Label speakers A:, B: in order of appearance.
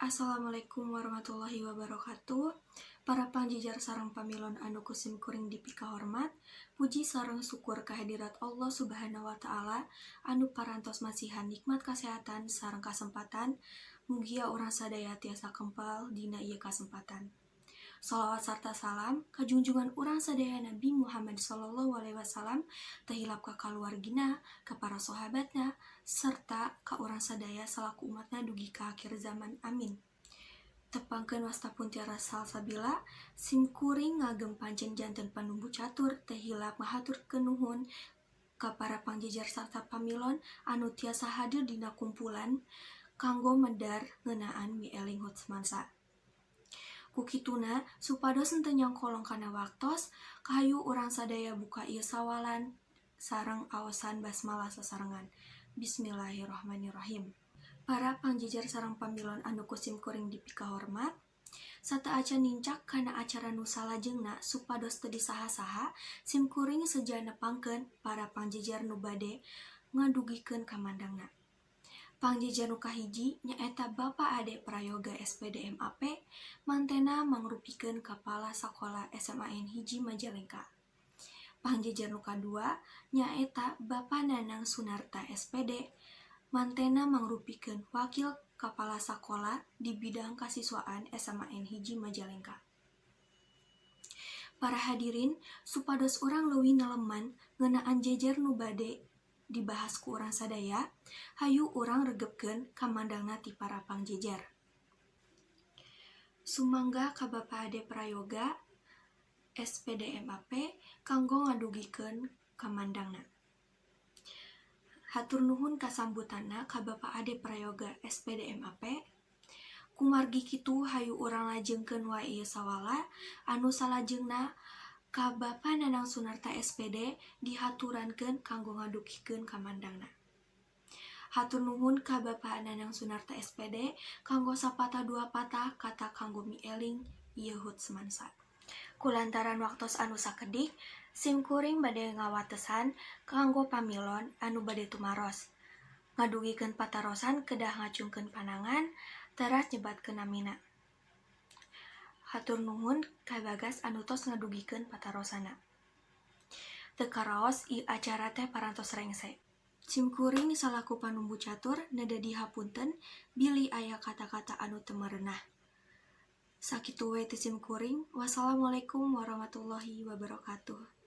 A: Assalamualaikum warahmatullahi wabarakatuh. Para panjijar sareng pamilon anu kusim kuring dipika hormat, puji sareng syukur kehadirat Allah Subhanahu wa Ta'ala anu parantos masihan nikmat kesehatan sareng kasempatan, mugia urang sadaya tiasa kempal dina ieu kasempatan. Shalawat sarta salam ka junjungan urang sadaya Nabi Muhammad sallallahu alaihi wasallam, tahilap ka kaluargina, ka para sahabatna, serta ka urang sadaya salaku umatna dugi ka akhir zaman. Amin. Tepangkeun wastapun tiara salsabila, sim kuring ngagem pancen janten panumbu catur, tahilap ngahaturkeun nuhun ka para pangjejer sarta pamilon anu tiasa hadir dina kumpulan kanggo medar ngeunaan mieling hut semansa. Kukituna supados henteu nyangkolong kana waktos, kahayu urang sadaya buka ieu sawalan sareng aosan basmalah sasarengan. Bismillahirrahmanirrahim. Para pangjejer sareng pamilon anu kusim kuring dipika hormat, sateuacan nincak kana acara nu salajengna supados teu disaha-saha, sim kuring seja nepangkeun para pangjejer nu bade ngadugikeun kamandangna. Pangjejer nu kahiji nyaeta Bapak Ade Prayoga SPD MAP, mantena mangrupikeun Kapala Sakola SMAN Hiji Majalengka. Pangjejer nu kadua nyaeta Bapak Nanang Sunarta SPD, mantena mangrupikeun Wakil Kapala Sakola di bidang kasiswaan SMAN Hiji Majalengka. Para hadirin, supados urang leuwih neleman ngeunaan jejer nu bade dibahas ku urang sadaya, hayu urang regepkeun kamandangna ti para pangjejer. Sumangga ka Bapak Ade Prayoga SPD MAP kanggo ngadugikeun kamandangna. Hatur nuhun kasambutanna ka Bapak Ade Prayoga SPD MAP. Kumargi kitu hayu urang lajengkeun wae ieu sawala anu salajengna ka Bapak Nanang Sunarta SPD dihaturankeun kanggo ngadugikeun kamandangna. Hatur nuhun ka Bapak Nanang Sunarta SPD kanggo sapatah dua patah kata kanggo mieling ieu hut semansa. Kulantaran waktos anu sakedik, sim kuring bade ngawatesan kanggo pamilon anu bade tumaros. Ngadugikeun patarosan kedah ngacungkeun panangan, teras nyebatkeun namina. Hatur nuhun ka bagas anu tos ngadugikeun patarosana. Teu karaos ieu acara teh parantos rengse. Sim kuring salaku panumbu catur nedadi hapunten bili aya kata-kata anu teu merenah. Sakitu we ti sim kuring. Wassalamualaikum warahmatullahi wabarakatuh.